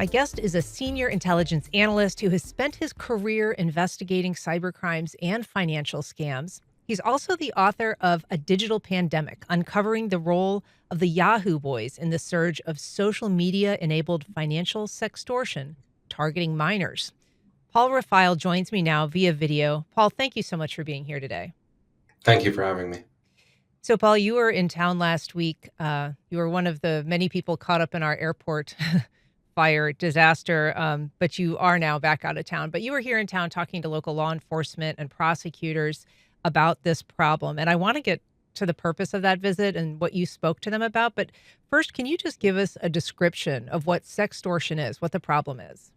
My guest is a senior intelligence analyst who has spent his career investigating cybercrimes and financial scams. He's also the author of A Digital Pandemic, uncovering the role of the Yahoo Boys in the surge of social media enabled financial sextortion targeting minors. Paul Rafile joins me now via video. Paul, thank you so much for being here today. Thank you for having me. So, Paul, you were in town last week. You were one of the many people caught up in our airport fire disaster, but you are now back out of town. But you were here in town talking to local law enforcement and prosecutors about this problem. And I want to get to the purpose of that visit and what you spoke to them about. But first, can you just give us a description of what sextortion is, what the problem is?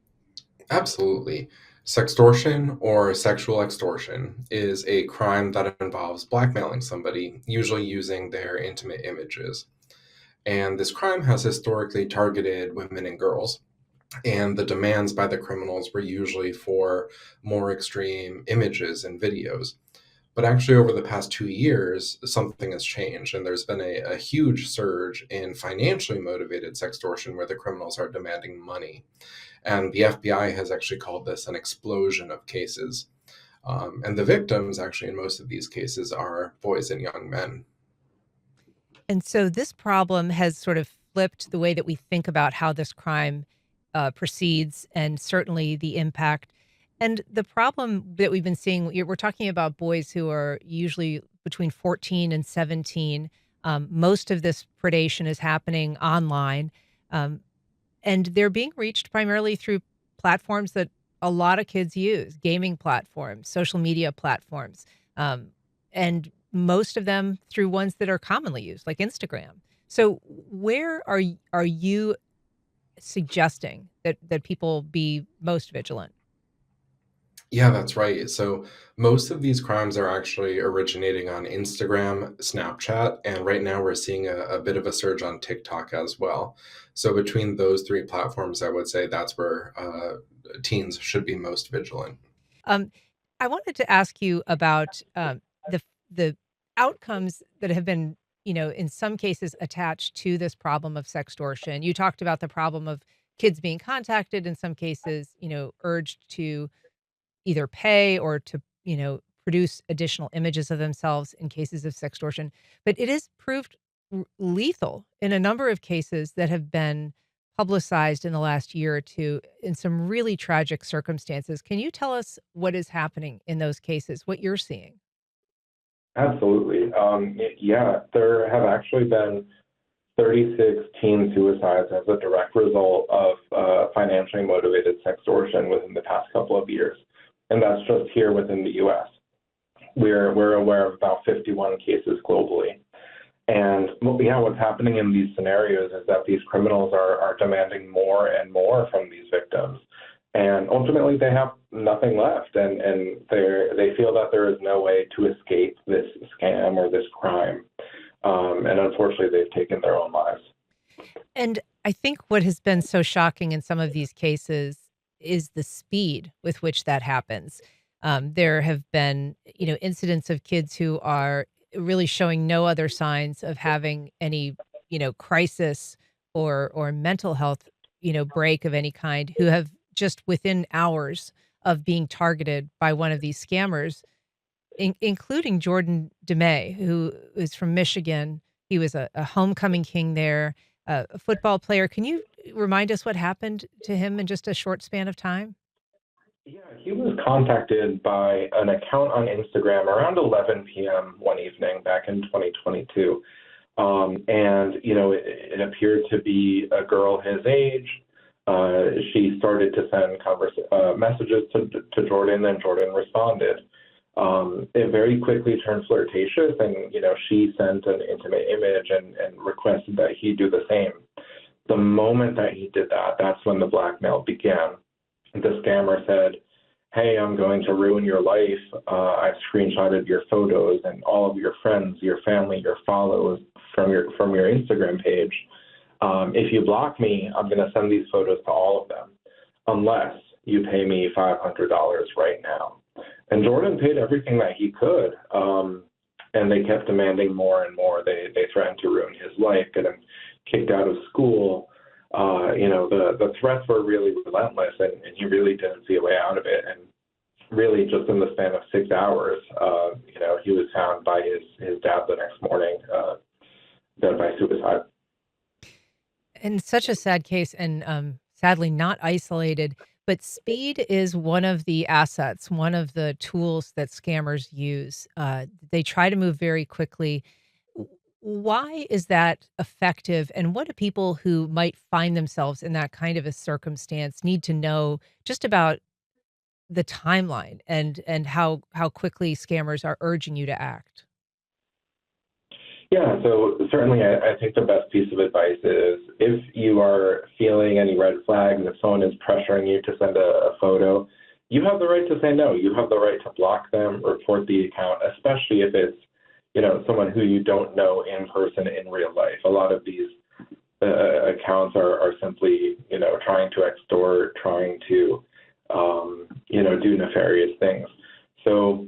Absolutely. Sextortion or sexual extortion is a crime that involves blackmailing somebody, usually using their intimate images. And this crime has historically targeted women and girls. And the demands by the criminals were usually for more extreme images and videos. But actually, over the past 2 years, something has changed, and there's been a huge surge in financially motivated sextortion where the criminals are demanding money. And the FBI has actually called this an explosion of cases. And the victims, actually, in most of these cases, are boys and young men. And so this problem has sort of flipped the way that we think about how this crime proceeds and certainly the impact. And the problem that we've been seeing, we're talking about boys who are usually between 14 and 17. Most of this predation is happening online. Um, and they're being reached primarily through platforms that a lot of kids use, gaming platforms, social media platforms, um, and most of them through ones that are commonly used, like Instagram. So, where are you suggesting that people be most vigilant? Yeah, that's right. So most of these crimes are actually originating on Instagram, Snapchat, and right now we're seeing a bit of a surge on TikTok as well. So between those three platforms, I would say that's where teens should be most vigilant. Um, I wanted to ask you about the outcomes that have been, in some cases attached to this problem of sextortion. You talked about the problem of kids being contacted, in some cases, urged to either pay or to, produce additional images of themselves in cases of sextortion. But it is proved lethal in a number of cases that have been publicized in the last year or two in some really tragic circumstances. Can you tell us what is happening in those cases, what you're seeing? Absolutely. Yeah, there have actually been 36 teen suicides as a direct result of financially motivated sextortion within the past couple of years. And that's just here within the US. We're aware of about 51 cases globally. And yeah, what's happening in these scenarios is that these criminals are demanding more and more from these victims. And ultimately, they have nothing left, and they feel that there is no way to escape this scam or this crime. And unfortunately, they've taken their own lives. And I think what has been so shocking in some of these cases is the speed with which that happens. There have been, incidents of kids who are really showing no other signs of having any, crisis or mental health, break of any kind, who have just within hours of being targeted by one of these scammers, including Jordan DeMay, who is from Michigan. He was a homecoming king there, a football player. Can you remind us what happened to him in just a short span of time? Yeah, he was contacted by an account on Instagram around 11 p.m. one evening back in 2022. And, it appeared to be a girl his age. She started to send messages to Jordan, and Jordan responded. It very quickly turned flirtatious, and, she sent an intimate image and requested that he do the same. The moment that he did that, that's when the blackmail began. The scammer said, "Hey, I'm going to ruin your life. I've screenshotted your photos and all of your friends, your family, your follows from your Instagram page. If you block me, I'm going to send these photos to all of them, unless you pay me $500 right now." And Jordan paid everything that he could, and they kept demanding more and more. They threatened to ruin his life, get him kicked out of school. The threats were really relentless, and he really didn't see a way out of it. And really, just in the span of 6 hours, he was found by his dad the next morning, dead by suicide. And such a sad case and, sadly not isolated, but speed is one of the assets, one of the tools that scammers use. They try to move very quickly. W Why is that effective, and what do people who might find themselves in that kind of a circumstance need to know just about the timeline and how quickly scammers are urging you to act? Yeah, so certainly I think the best piece of advice is if you are feeling any red flags, if someone is pressuring you to send a photo, you have the right to say no. You have the right to block them, report the account, especially if it's, someone who you don't know in person in real life. A lot of these accounts are simply, trying to extort, trying to, do nefarious things. So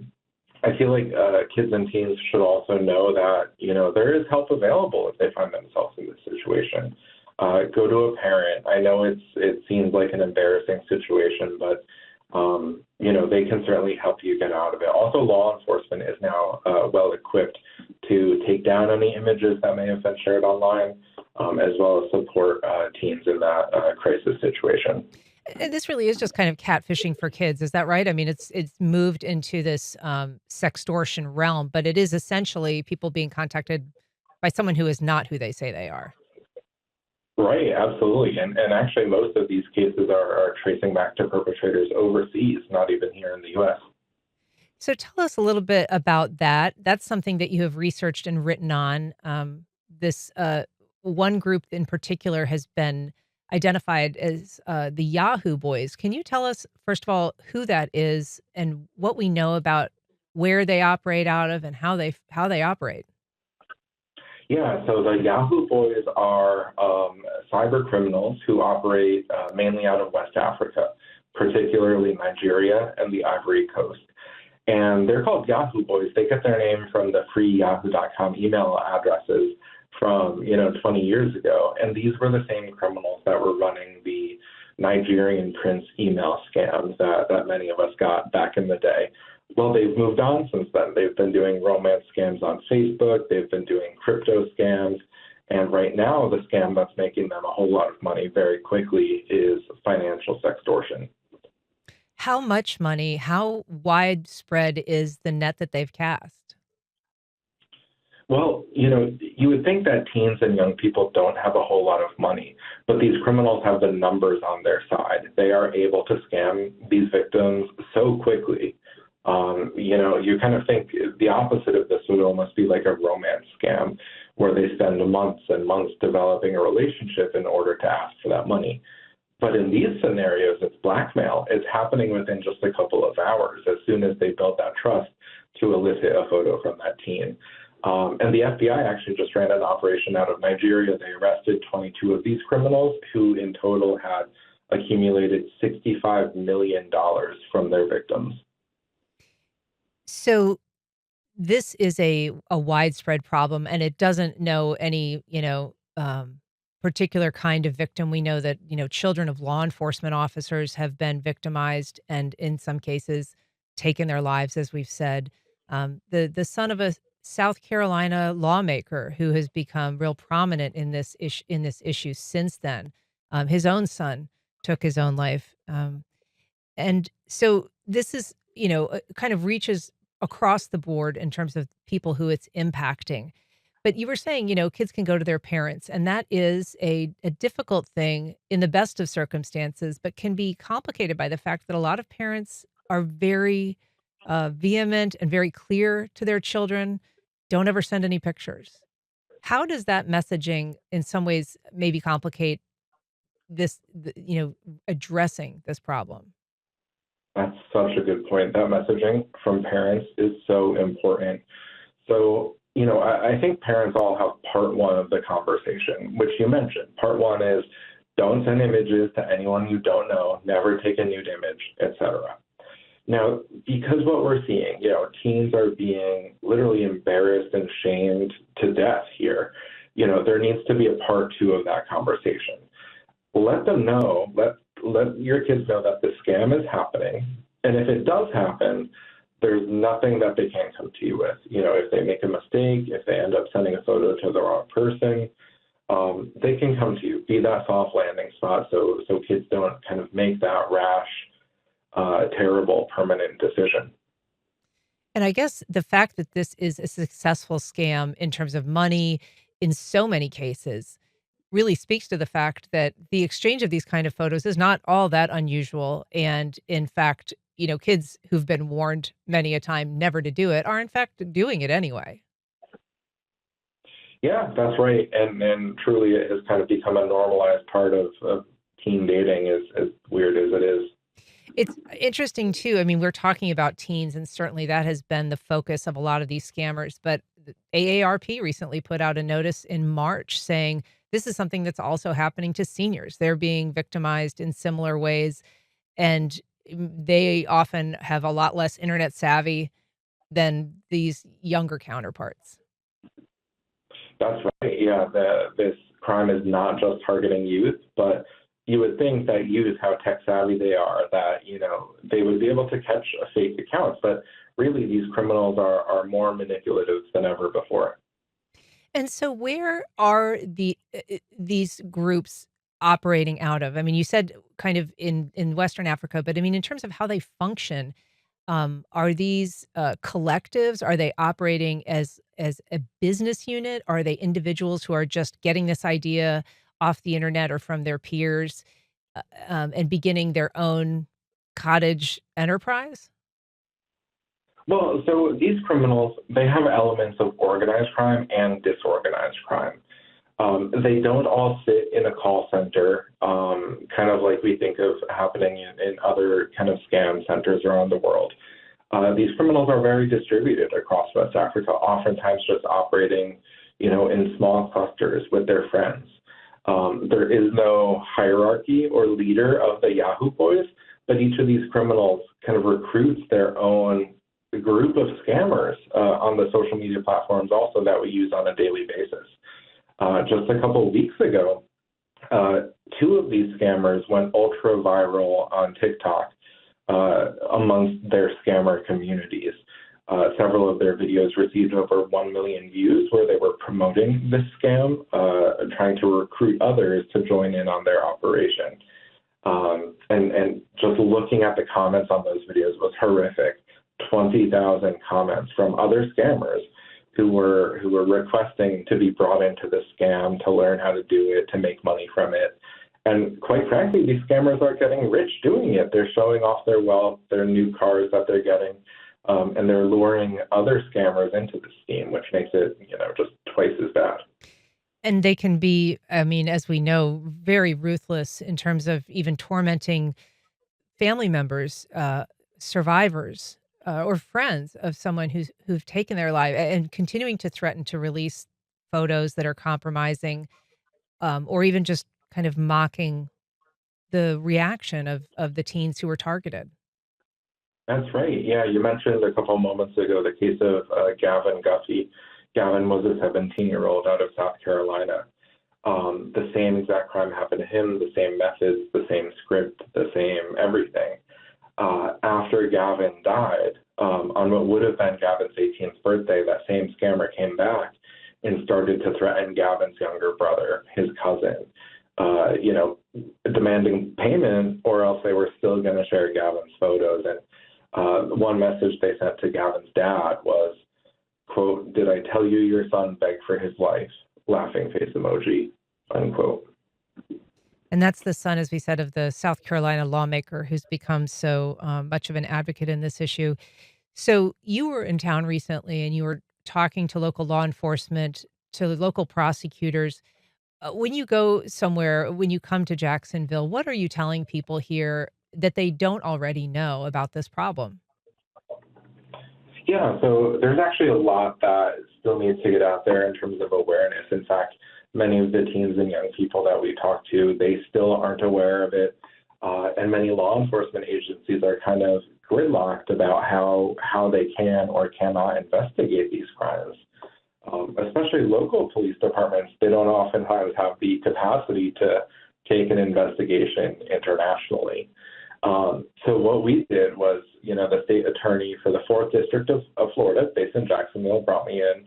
I feel like kids and teens should also know that, there is help available if they find themselves in this situation. Go to a parent. I know it seems like an embarrassing situation, but, they can certainly help you get out of it. Also, law enforcement is now well equipped to take down any images that may have been shared online, as well as support teens in that crisis situation. And this really is just kind of catfishing for kids, is that right? I mean, it's moved into this, sextortion realm, but it is essentially people being contacted by someone who is not who they say they are. Right, absolutely. And actually, most of these cases are tracing back to perpetrators overseas, not even here in the US. So tell us a little bit about that. That's something that you have researched and written on. This one group in particular has been identified as the Yahoo Boys. Can you tell us, first of all, who that is and what we know about where they operate out of and how they operate? Yeah, so the Yahoo Boys are cyber criminals who operate mainly out of West Africa, particularly Nigeria and the Ivory Coast. And they're called Yahoo Boys. They get their name from the free yahoo.com email addresses from, 20 years ago. And these were the same criminals that were running the Nigerian prince email scams that many of us got back in the day. Well, they've moved on since then. They've been doing romance scams on Facebook. They've been doing crypto scams. And right now, the scam that's making them a whole lot of money very quickly is financial sextortion. How much money, how widespread is the net that they've cast? Well, you would think that teens and young people don't have a whole lot of money, but these criminals have the numbers on their side. They are able to scam these victims so quickly. You kind of think the opposite of this would almost be like a romance scam where they spend months and months developing a relationship in order to ask for that money. But in these scenarios, it's blackmail. It's happening within just a couple of hours as soon as they build that trust to elicit a photo from that teen. And the FBI actually just ran an operation out of Nigeria. They arrested 22 of these criminals who in total had accumulated $65 million from their victims. So this is a widespread problem, and it doesn't know any, particular kind of victim. We know that, children of law enforcement officers have been victimized and in some cases taken their lives, as we've said. The son of a South Carolina lawmaker who has become real prominent in this issue since then. His own son took his own life. And so this is, kind of reaches across the board in terms of people who it's impacting. But you were saying, kids can go to their parents, and that is a difficult thing in the best of circumstances, but can be complicated by the fact that a lot of parents are very vehement and very clear to their children. Don't ever send any pictures. How does that messaging in some ways maybe complicate addressing this problem? That's such a good point. That messaging from parents is so important. So, I think parents all have part one of the conversation, which you mentioned. Part one is don't send images to anyone you don't know, never take a nude image, etc. Now, because what we're seeing, teens are being literally embarrassed and shamed to death here. There needs to be a part two of that conversation. let them know, let your kids know that the scam is happening. And if it does happen, there's nothing that they can't come to you with. You know, if they make a mistake, if they end up sending a photo to the wrong person, they can come to you. Be that soft landing spot so kids don't kind of make that rash, terrible, permanent decision. And I guess the fact that this is a successful scam in terms of money in so many cases really speaks to the fact that the exchange of these kind of photos is not all that unusual. And in fact, kids who've been warned many a time never to do it are in fact doing it anyway. Yeah, that's right. And truly it has kind of become a normalized part of teen dating, as weird as it is. It's interesting too. I mean, we're talking about teens, and certainly that has been the focus of a lot of these scammers. But the AARP recently put out a notice in March saying this is something that's also happening to seniors. They're being victimized in similar ways, and they often have a lot less internet savvy than these younger counterparts. That's right. Yeah, this crime is not just targeting youth, but you would think that youth, how tech savvy they are, that they would be able to catch a fake account. But really, these criminals are more manipulative than ever before. And so where are these groups operating out of? I mean, you said kind of in Western Africa, but I mean, in terms of how they function, are these, collectives? Are they operating as a business unit? Are they individuals who are just getting this idea off the internet or from their peers, and beginning their own cottage enterprise? Well, so these criminals, they have elements of organized crime and disorganized crime. They don't all sit in a call center, kind of like we think of happening in other kind of scam centers around the world. These criminals are very distributed across West Africa, oftentimes just operating, in small clusters with their friends. There is no hierarchy or leader of the Yahoo Boys, but each of these criminals kind of recruits their own group of scammers on the social media platforms also that we use on a daily basis. Just a couple of weeks ago, two of these scammers went ultra viral on TikTok amongst their scammer communities. Several of their videos received over 1 million views where they were promoting this scam, trying to recruit others to join in on their operation. And just looking at the comments on those videos was horrific. 20,000 comments from other scammers who were requesting to be brought into the scam, to learn how to do it, to make money from it. And quite frankly, these scammers are getting rich doing it. They're showing off their wealth, their new cars that they're getting, and they're luring other scammers into the scheme, which makes it, just twice as bad. And they can be, I mean, as we know, very ruthless in terms of even tormenting family members, survivors, or friends of someone who've taken their life, and continuing to threaten to release photos that are compromising, or even just kind of mocking the reaction of the teens who were targeted. That's right. Yeah, you mentioned a couple moments ago the case of Gavin Guffey. Gavin was a 17-year-old out of South Carolina. The same exact crime happened to him, the same methods, the same script, the same everything. After Gavin died, on what would have been Gavin's 18th birthday, that same scammer came back and started to threaten Gavin's younger brother, his cousin, demanding payment, or else they were still going to share Gavin's photos. And one message they sent to Gavin's dad was, quote, "Did I tell you your son begged for his life?" Laughing face emoji, unquote. And that's the son, as we said, of the South Carolina lawmaker who's become so much of an advocate in this issue. So you were in town recently and you were talking to local law enforcement, to local prosecutors. When you go somewhere, when you come to Jacksonville, what are you telling people here that they don't already know about this problem? Yeah, so there's actually a lot that still needs to get out there in terms of awareness. In fact, many of the teens and young people that we talk to, they still aren't aware of it. And many law enforcement agencies are kind of gridlocked about how they can or cannot investigate these crimes. Especially local police departments, they don't oftentimes have the capacity to take an investigation internationally. So what we did was, the state attorney for the Fourth District of Florida, based in Jacksonville, brought me in,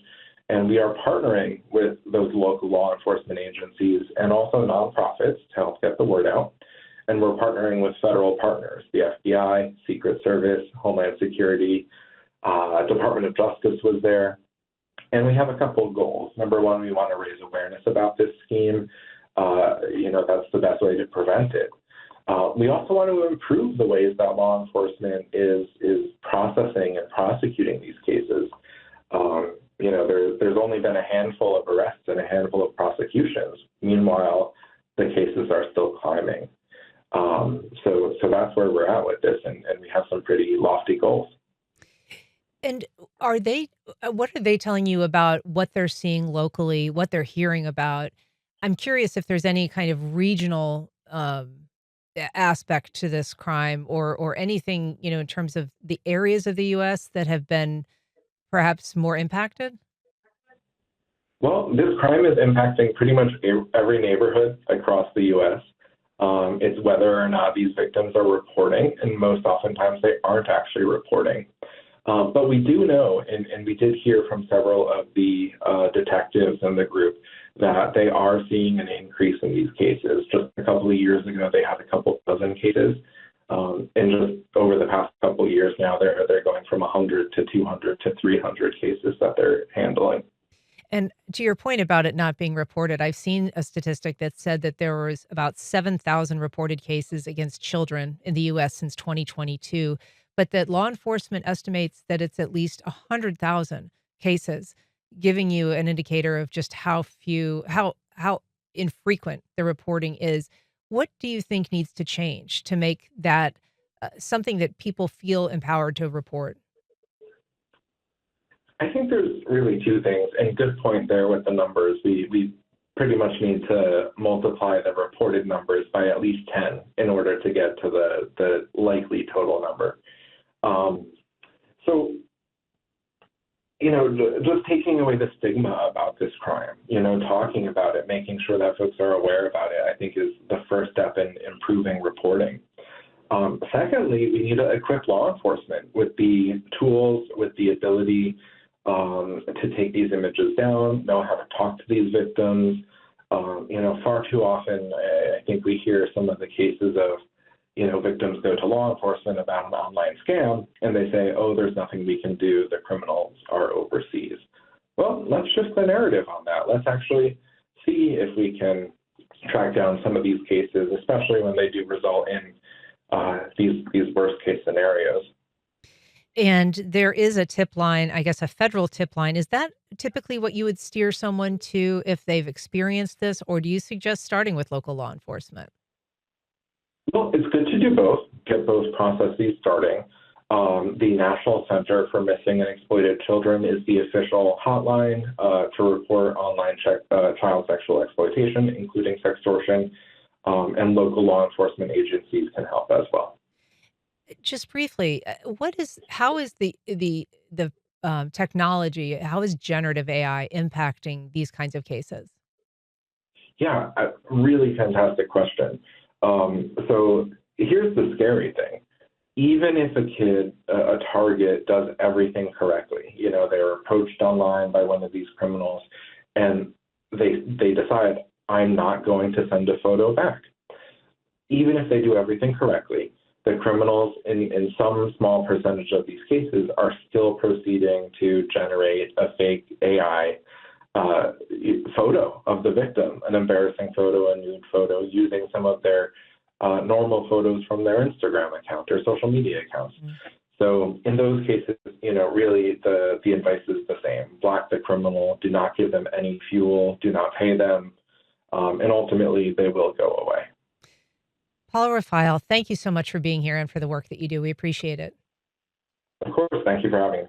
and we are partnering with those local law enforcement agencies and also nonprofits to help get the word out. And we're partnering with federal partners, the FBI, Secret Service, Homeland Security, Department of Justice was there. And we have a couple of goals. Number one, we want to raise awareness about this scheme. That's the best way to prevent it. We also want to improve the ways that law enforcement is processing and prosecuting these cases. There's only been a handful of arrests and a handful of prosecutions. Meanwhile, the cases are still climbing. So that's where we're at with this, and we have some pretty lofty goals. And what are they telling you about what they're seeing locally, what they're hearing about? I'm curious if there's any kind of regional aspect to this crime or anything, in terms of the areas of the US that have been perhaps more impacted? Well, this crime is impacting pretty much every neighborhood across the U.S. It's whether or not these victims are reporting, and most oftentimes they aren't actually reporting. But we do know, and we did hear from several of the detectives in the group, that they are seeing an increase in these cases. Just a couple of years ago, they had a couple dozen cases. And just over the past couple of years now, they're going from 100 to 200 to 300 cases that they're handling. And to your point about it not being reported, I've seen a statistic that said that there was about 7,000 reported cases against children in the US since 2022, but that law enforcement estimates that it's at least 100,000 cases, giving you an indicator of just how infrequent the reporting is. What do you think needs to change to make that something that people feel empowered to report? I think there's really two things, and good point there with the numbers. We pretty much need to multiply the reported numbers by at least 10 in order to get to the likely total number. So, just taking away the stigma about this crime, talking about it, making sure that folks are aware about it, I think is the first step in improving reporting. Secondly, we need to equip law enforcement with the tools, with the ability to take these images down, know how to talk to these victims. Far too often, I think we hear some of the cases of, victims go to law enforcement about an online scam, and they say, oh, there's nothing we can do, the criminals are overseas. Well, let's shift the narrative on that. Let's actually see if we can track down some of these cases, especially when they do result in these worst case scenarios. And there is a tip line, I guess a federal tip line. Is that typically what you would steer someone to if they've experienced this, or do you suggest starting with local law enforcement? Well, it's good to do both, get both processes starting. The National Center for Missing and Exploited Children is the official hotline to report online child sexual exploitation, including sextortion, and local law enforcement agencies can help as well. Just briefly, how is technology, how is generative AI impacting these kinds of cases? Yeah, a really fantastic question. So here's the scary thing. Even if a kid, a target, does everything correctly, they're approached online by one of these criminals, and they decide, I'm not going to send a photo back. Even if they do everything correctly, the criminals, in some small percentage of these cases, are still proceeding to generate a fake AI photo of the victim, an embarrassing photo, a nude photo, using some of their normal photos from their Instagram account or social media accounts. Mm. So in those cases, really the advice is the same. Block the criminal, do not give them any fuel, do not pay them, and ultimately they will go away. Paul Rafile, thank you so much for being here and for the work that you do. We appreciate it. Of course, thank you for having me.